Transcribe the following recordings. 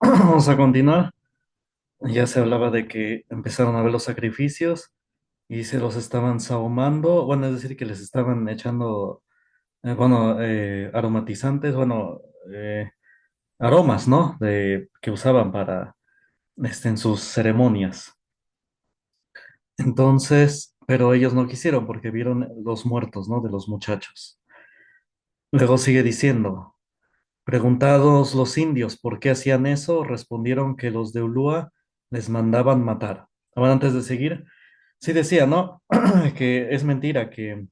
Vamos a continuar. Ya se hablaba de que empezaron a ver los sacrificios y se los estaban sahumando, bueno, es decir, que les estaban echando, aromatizantes, eh, aromas, ¿no? Que usaban para, en sus ceremonias. Entonces, pero ellos no quisieron porque vieron los muertos, ¿no? De los muchachos. Luego sigue diciendo. Preguntados los indios por qué hacían eso, respondieron que los de Ulúa les mandaban matar. Ahora, antes de seguir, sí decía, ¿no? Que es mentira que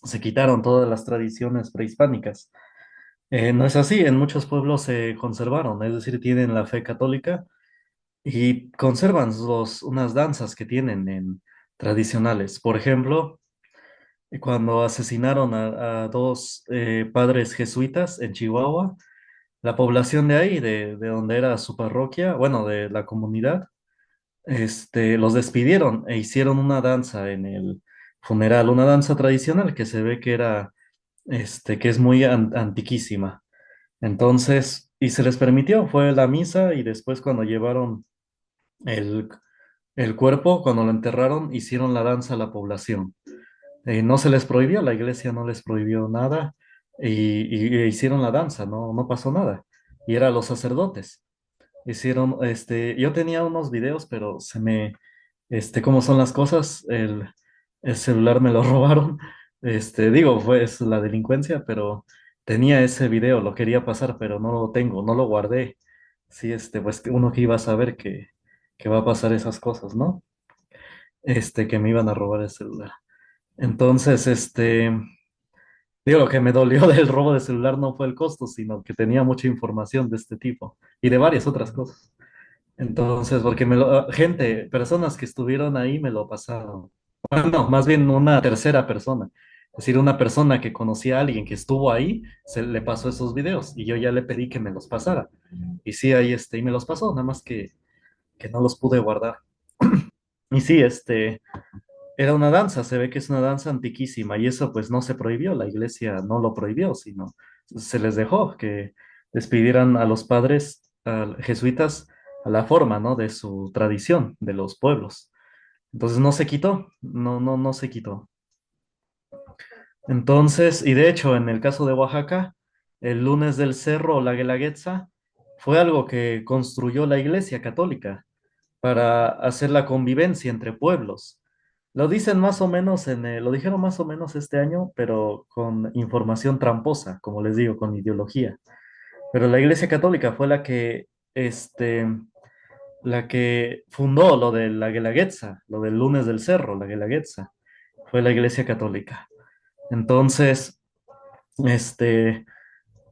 se quitaron todas las tradiciones prehispánicas. No es así, en muchos pueblos se conservaron, es decir, tienen la fe católica y conservan unas danzas que tienen tradicionales. Por ejemplo, cuando asesinaron a dos padres jesuitas en Chihuahua, la población de ahí, de donde era su parroquia, bueno, de la comunidad, los despidieron e hicieron una danza en el funeral, una danza tradicional que se ve que era, que es muy antiquísima. Entonces, y se les permitió, fue la misa y después cuando llevaron el, el cuerpo, cuando lo enterraron, hicieron la danza a la población. No se les prohibió, la iglesia no les prohibió nada y hicieron la danza, no pasó nada. Y eran los sacerdotes. Hicieron, yo tenía unos videos, pero cómo son las cosas, el celular me lo robaron. Digo, fue es la delincuencia, pero tenía ese video, lo quería pasar, pero no lo tengo, no lo guardé. Sí, pues que uno que iba a saber que va a pasar esas cosas, ¿no? Que me iban a robar el celular. Entonces, digo, lo que me dolió del robo de celular no fue el costo, sino que tenía mucha información de este tipo y de varias otras cosas. Entonces, porque personas que estuvieron ahí me lo pasaron. Bueno, más bien una tercera persona. Es decir, una persona que conocía a alguien que estuvo ahí, se le pasó esos videos y yo ya le pedí que me los pasara. Y sí, ahí y me los pasó, nada más que no los pude guardar. Y sí, era una danza, se ve que es una danza antiquísima y eso pues no se prohibió, la iglesia no lo prohibió, sino se les dejó que despidieran a los padres jesuitas a la forma, ¿no? De su tradición, de los pueblos. Entonces no se quitó, no se quitó. Entonces, y de hecho, en el caso de Oaxaca, el lunes del cerro o la Guelaguetza fue algo que construyó la iglesia católica para hacer la convivencia entre pueblos. Lo dicen más o menos lo dijeron más o menos este año, pero con información tramposa, como les digo, con ideología. Pero la Iglesia Católica fue este, la que fundó lo de la Guelaguetza, lo del lunes del cerro, la Guelaguetza, fue la Iglesia Católica. Entonces, este,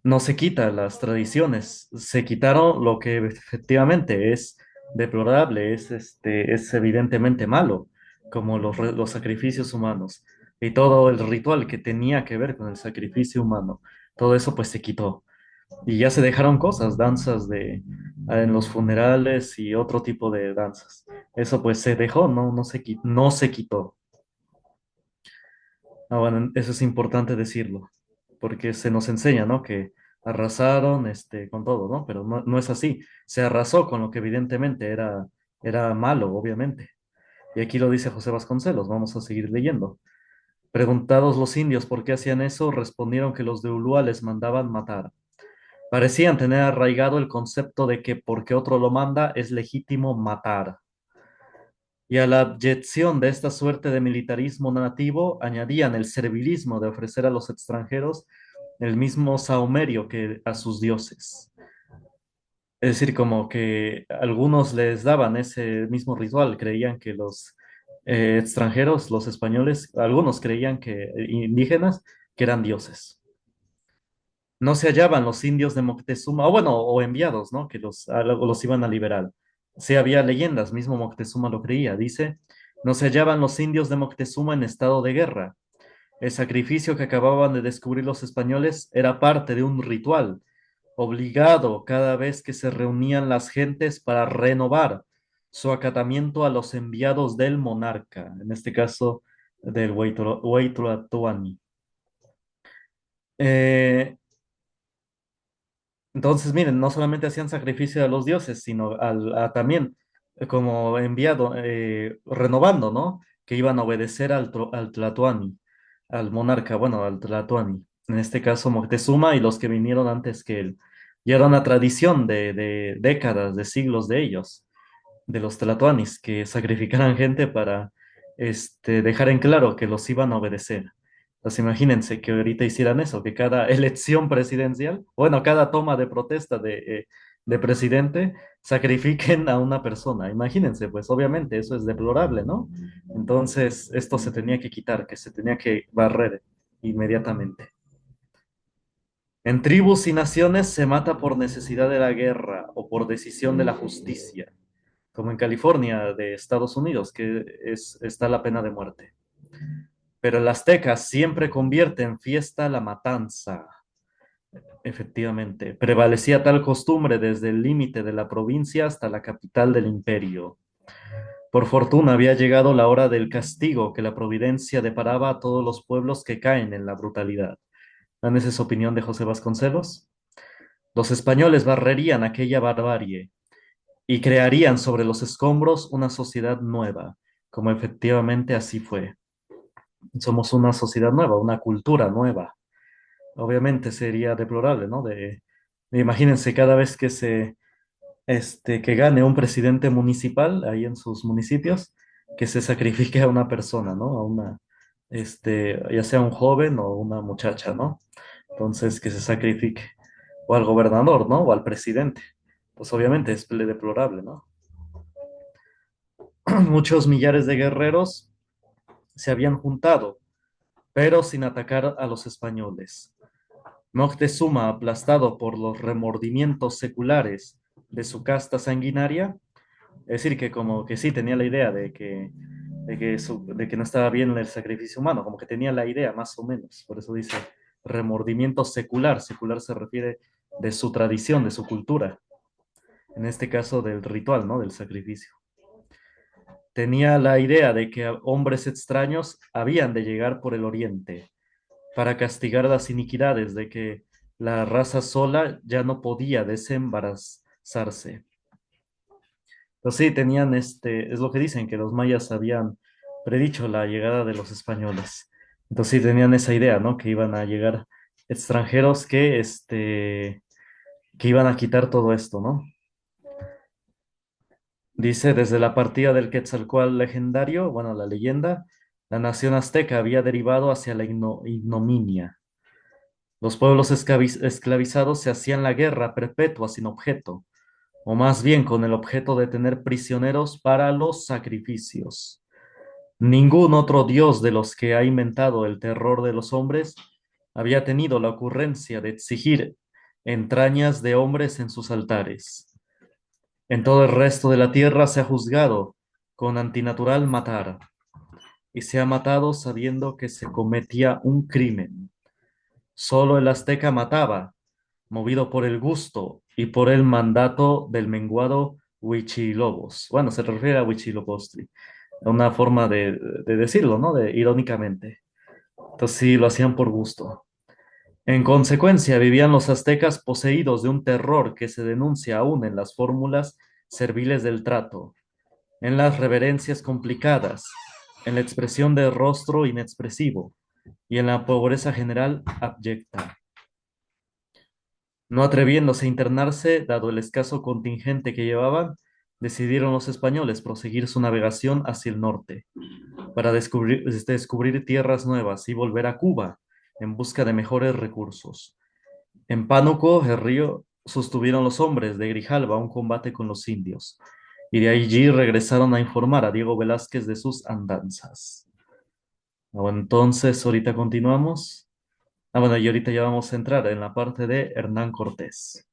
no se quita las tradiciones, se quitaron lo que efectivamente es deplorable, es evidentemente malo, como los sacrificios humanos y todo el ritual que tenía que ver con el sacrificio humano. Todo eso pues se quitó y ya se dejaron cosas, danzas en los funerales y otro tipo de danzas. Eso pues se dejó, no se quitó. Ah, bueno, eso es importante decirlo, porque se nos enseña, ¿no? Que arrasaron, con todo, ¿no? Pero no es así. Se arrasó con lo que evidentemente era malo, obviamente. Y aquí lo dice José Vasconcelos, vamos a seguir leyendo. Preguntados los indios por qué hacían eso, respondieron que los de Ulúa les mandaban matar. Parecían tener arraigado el concepto de que porque otro lo manda es legítimo matar. Y a la abyección de esta suerte de militarismo nativo añadían el servilismo de ofrecer a los extranjeros el mismo sahumerio que a sus dioses. Es decir, como que algunos les daban ese mismo ritual, creían que los extranjeros, los españoles, algunos creían que indígenas, que eran dioses. No se hallaban los indios de Moctezuma, o bueno, o enviados, ¿no? Que los iban a liberar. Sí, había leyendas, mismo Moctezuma lo creía, dice, no se hallaban los indios de Moctezuma en estado de guerra. El sacrificio que acababan de descubrir los españoles era parte de un ritual, obligado cada vez que se reunían las gentes para renovar su acatamiento a los enviados del monarca, en este caso del Huaytulatuani. Eh, Entonces, miren, no solamente hacían sacrificio a los dioses, sino también como enviado, renovando, ¿no? Que iban a obedecer al Tlatoani, al monarca, bueno, al Tlatoani. En este caso, Moctezuma y los que vinieron antes que él. Y era una tradición de décadas, de siglos de ellos, de los Tlatoanis, que sacrificaran gente para dejar en claro que los iban a obedecer. Entonces imagínense que ahorita hicieran eso, que cada elección presidencial, bueno, cada toma de protesta de presidente, sacrifiquen a una persona. Imagínense, pues obviamente eso es deplorable, ¿no? Entonces esto se tenía que quitar, que se tenía que barrer inmediatamente. En tribus y naciones se mata por necesidad de la guerra o por decisión de la justicia, como en California de Estados Unidos, que está la pena de muerte. Pero el azteca siempre convierte en fiesta la matanza. Efectivamente, prevalecía tal costumbre desde el límite de la provincia hasta la capital del imperio. Por fortuna había llegado la hora del castigo que la providencia deparaba a todos los pueblos que caen en la brutalidad. ¿Dan esa es su opinión de José Vasconcelos? Los españoles barrerían aquella barbarie y crearían sobre los escombros una sociedad nueva, como efectivamente así fue. Somos una sociedad nueva, una cultura nueva. Obviamente sería deplorable, ¿no? Imagínense cada vez que que gane un presidente municipal ahí en sus municipios, que se sacrifique a una persona, ¿no? A una, ya sea un joven o una muchacha, ¿no? Entonces que se sacrifique, o al gobernador, ¿no? O al presidente. Pues obviamente es deplorable, ¿no? Muchos millares de guerreros se habían juntado, pero sin atacar a los españoles. Moctezuma, aplastado por los remordimientos seculares de su casta sanguinaria, es decir, que como que sí tenía la idea de que no estaba bien el sacrificio humano, como que tenía la idea más o menos, por eso dice remordimiento secular, secular se refiere de su tradición, de su cultura, en este caso del ritual, ¿no? Del sacrificio. Tenía la idea de que hombres extraños habían de llegar por el oriente para castigar las iniquidades de que la raza sola ya no podía desembarazarse. Entonces sí, tenían es lo que dicen, que los mayas habían predicho la llegada de los españoles. Entonces sí, tenían esa idea, ¿no? Que iban a llegar extranjeros que iban a quitar todo esto, ¿no? Dice, desde la partida del Quetzalcóatl legendario, bueno, la leyenda, la nación azteca había derivado hacia la ignominia. Los pueblos esclavizados se hacían la guerra perpetua sin objeto, o más bien con el objeto de tener prisioneros para los sacrificios. Ningún otro dios de los que ha inventado el terror de los hombres había tenido la ocurrencia de exigir entrañas de hombres en sus altares. En todo el resto de la tierra se ha juzgado con antinatural matar, y se ha matado sabiendo que se cometía un crimen. Solo el azteca mataba, movido por el gusto y por el mandato del menguado Huichilobos. Bueno, se refiere a Huitzilopochtli, una forma de decirlo, ¿no? Irónicamente. Entonces sí, lo hacían por gusto. En consecuencia, vivían los aztecas poseídos de un terror que se denuncia aún en las fórmulas serviles del trato, en las reverencias complicadas, en la expresión del rostro inexpresivo y en la pobreza general abyecta. No atreviéndose a internarse, dado el escaso contingente que llevaban, decidieron los españoles proseguir su navegación hacia el norte, para descubrir tierras nuevas y volver a Cuba en busca de mejores recursos. En Pánuco, el río, sostuvieron los hombres de Grijalva un combate con los indios, y de allí regresaron a informar a Diego Velázquez de sus andanzas. Entonces, ahorita continuamos. Bueno, y ahorita ya vamos a entrar en la parte de Hernán Cortés.